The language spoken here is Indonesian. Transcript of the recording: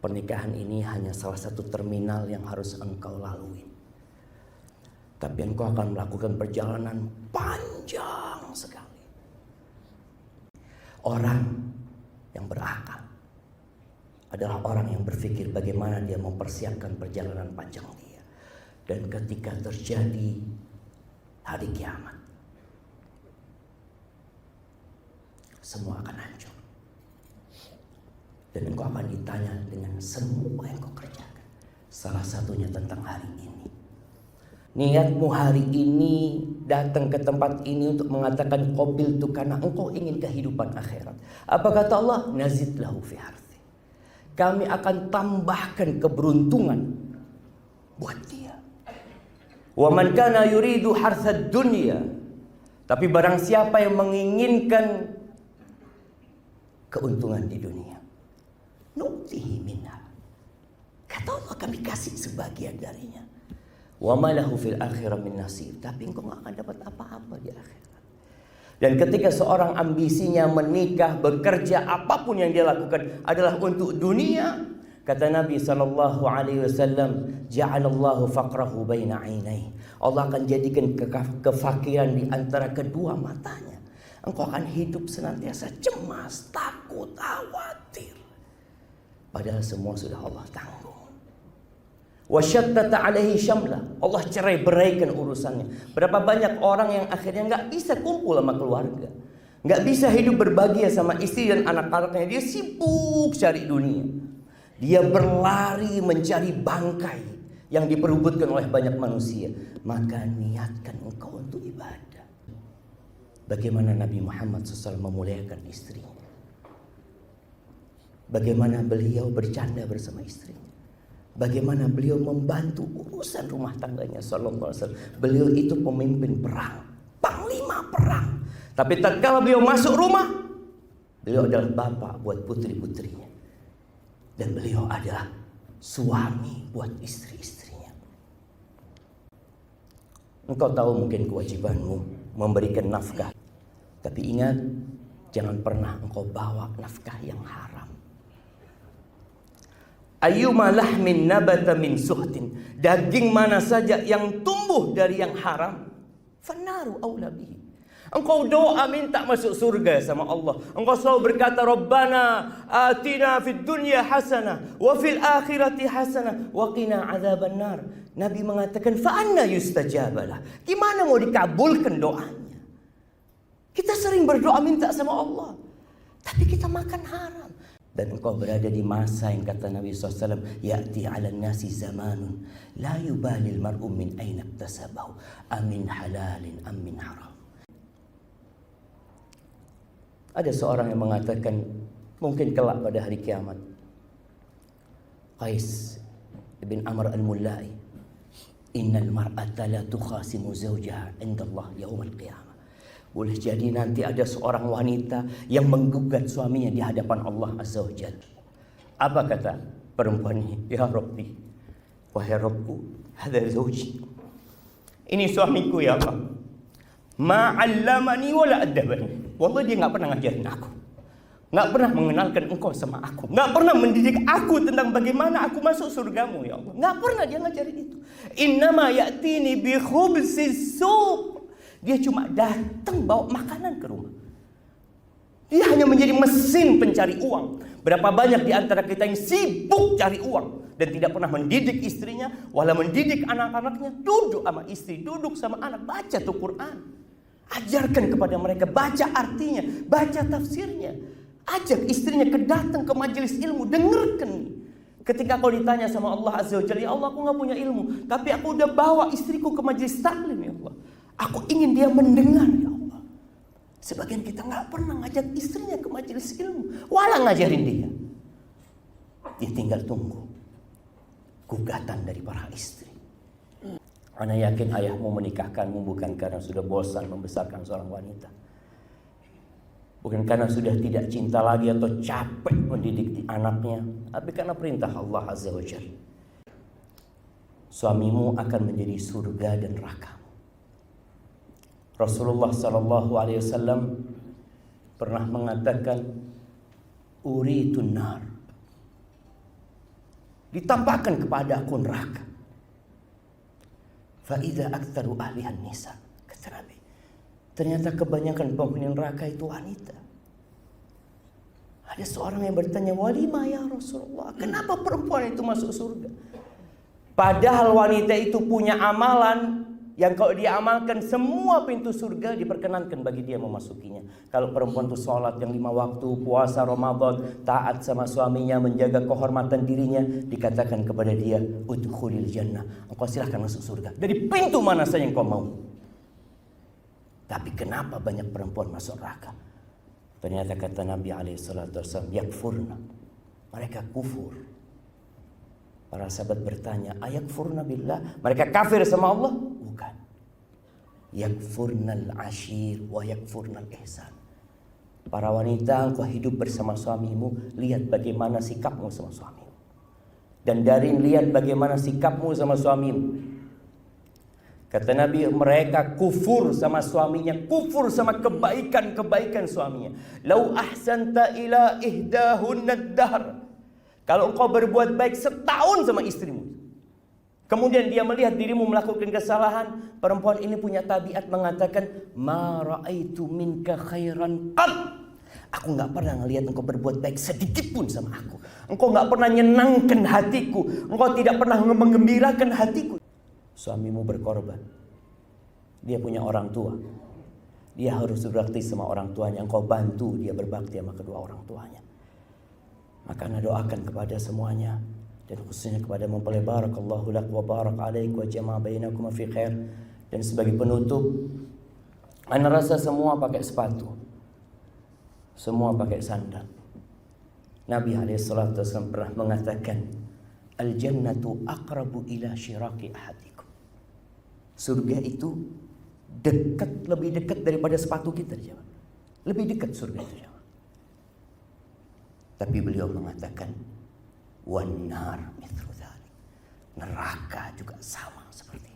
Pernikahan ini hanya salah satu terminal yang harus engkau lalui. Tapi engkau akan melakukan perjalanan panjang sekali. Orang yang berakal adalah orang yang berpikir bagaimana dia mempersiapkan perjalanan panjang dia. Dan ketika terjadi hari kiamat, semua akan hancur. Dan engkau akan ditanya dengan semua yang kau kerjakan. Salah satunya tentang hari ini. Niatmu hari ini datang ke tempat ini untuk mengatakan qabil tu karena engkau ingin kehidupan akhirat. Apa kata Allah? Nazid lahu fi harthi. Kami akan tambahkan keberuntungan buat dia. Wa man kana yuridu harthad dunya. Tapi barang siapa yang menginginkan keuntungan di dunia, nu'tihi minha. Kata Allah, kami kasih sebagian darinya. Wa ma lahu fil akhirah min nasib. Tapi engkau gak akan dapat apa-apa di akhirat. Dan ketika seorang ambisinya menikah, bekerja, apapun yang dia lakukan adalah untuk dunia, kata Nabi SAW, ja'alallahu faqrahu baina 'ainai. Allah akan jadikan kefakiran di antara kedua matanya. Engkau akan hidup senantiasa cemas, takut, khawatir. Padahal semua sudah Allah tanggung. Wasyattata alaihi syamla. Allah cerai beraikan urusannya. Berapa banyak orang yang akhirnya nggak bisa kumpul sama keluarga, nggak bisa hidup berbahagia sama istri dan anak-anaknya. Dia sibuk cari dunia. Dia berlari mencari bangkai yang diperebutkan oleh banyak manusia. Maka niatkan engkau untuk ibadah. Bagaimana Nabi Muhammad SAW memuliakan istrinya. Bagaimana beliau bercanda bersama istrinya. Bagaimana beliau membantu urusan rumah tangganya sallallahu alaihi wasallam. Beliau itu pemimpin perang, panglima perang. Tapi tatkala beliau masuk rumah, beliau adalah bapak buat putri-putrinya. Dan beliau adalah suami buat istri-istrinya. Engkau tahu mungkin kewajibanmu memberikan nafkah. Tapi ingat, jangan pernah engkau bawa nafkah yang haram. Ayyuma lahmin nabata min suhtin. Daging mana saja yang tumbuh dari yang haram, fannaru aula bihi. Engkau doa minta masuk surga sama Allah. Engkau selalu berkata, Rabbana atina fid dunya hasanah wa fil akhirati hasanah wa qina adzaban nar. Nabi mengatakan, fa anna yustajabalah. Gimana mau dikabulkan doanya? Kita sering berdoa minta sama Allah, tapi kita makan haram. Dan engkau berada di masa yang kata Nabi SAW, ya'ti 'alan nasi zamanun la yubalil mar'u min aina iktasabahu amin halalin am min haram. Ada seorang yang mengatakan mungkin kelak pada hari kiamat, Qais ibn Amr al-Mullai, innal mar'ata la tukhasimu zawjaha indallah yaumil qiyamah. Boleh jadi nanti ada seorang wanita yang menggugat suaminya di hadapan Allah Azza wa Jalla. Apa kata perempuan ini? Ya Rabbi, wahai Rabbku, hadha zawji. Ini suamiku ya Allah. Ma'allamani wa la addabani. Wallah dia enggak pernah ngajarin aku. Enggak pernah mengenalkan engkau sama aku. Enggak pernah mendidik aku tentang bagaimana aku masuk surgamu ya Allah. Enggak pernah dia ngajarin itu. Innama ya'tini bi khubzis suq. Dia cuma datang bawa makanan ke rumah. Dia hanya menjadi mesin pencari uang. Berapa banyak di antara kita yang sibuk cari uang dan tidak pernah mendidik istrinya, wala mendidik anak-anaknya. Duduk sama istri, duduk sama anak, baca tuh Quran. Ajarkan kepada mereka, baca artinya, baca tafsirnya. Ajak istrinya datang ke majelis ilmu, dengarkan. Ketika kau ditanya sama Allah Azza wa Jalla, ya Allah aku gak punya ilmu, tapi aku udah bawa istriku ke majelis taklim ya Allah. Aku ingin dia mendengar ya Allah. Sebagian kita gak pernah ngajak istrinya ke majelis ilmu, walau ngajarin dia. Dia tinggal tunggu gugatan dari para istri. Ana yakin ayahmu menikahkanmu bukan karena sudah bosan membesarkan seorang wanita, bukan karena sudah tidak cinta lagi atau capek mendidik anaknya, tapi karena perintah Allah Azza wa Jalla. Suamimu akan menjadi surga dan neraka. Rasulullah SAW pernah mengatakan, uritun nar. ditampakkan kepada aku neraka. Fa idza aktsaru ahlihan nisa, kata Nabi. Ternyata kebanyakan penghuni neraka itu wanita. Ada seorang yang bertanya, "Walima ya Rasulullah? Kenapa perempuan itu masuk surga?" Padahal wanita itu punya amalan yang kalau dia amalkan semua pintu surga diperkenankan bagi dia memasukinya. Kalau perempuan itu sholat yang 5 waktu, puasa Ramadan, taat sama suaminya, menjaga kehormatan dirinya, dikatakan kepada dia, "Udkhulil jannah." Engkau silahkan masuk surga. Dari pintu mana saja yang kau mau. Tapi kenapa banyak perempuan masuk neraka? Ternyata kata Nabi SAW, yakfurna. Mereka kufur. Para sahabat bertanya, ayakfurna billah? Mereka kafir sama Allah? Bukan. Yakfurnal ashir wa yakfurnal ihsan. Para wanita, engkau hidup bersama suamimu, lihat bagaimana sikapmu sama suamimu. Dan dari lihat bagaimana sikapmu sama suamimu. Kata Nabi, mereka kufur sama suaminya, kufur sama kebaikan-kebaikan suaminya. Lau ahsanta ila ihdahunna dahr. Kalau engkau berbuat baik setahun sama istrimu, kemudian dia melihat dirimu melakukan kesalahan, perempuan ini punya tabiat mengatakan, ma ra'aitu minka khairan qat. Aku enggak pernah ngelihat engkau berbuat baik sedikit pun sama aku. Engkau enggak pernah nyenangkan hatiku, engkau tidak pernah menggembirakan hatiku. Suamimu berkorban. Dia punya orang tua. Dia harus berbakti sama orang tuanya. Engkau bantu dia berbakti sama kedua orang tuanya. Maka ana doakan kepada semuanya, dan khususnya kepada mempelai, barakallahu lak wa barak alaik wa jama'a bainakum fi khair. Dan sebagai penutup, ana rasa semua pakai sepatu, semua pakai sandal. Nabi SAW pernah mengatakan, al-jannatu aqrabu ila syiraki ahadikum. Surga itu dekat, lebih dekat daripada sepatu kita, jemaah. Lebih dekat surga itu, jemaah. Tapi beliau mengatakan, wan nar mithlu dzalik. Neraka juga sama seperti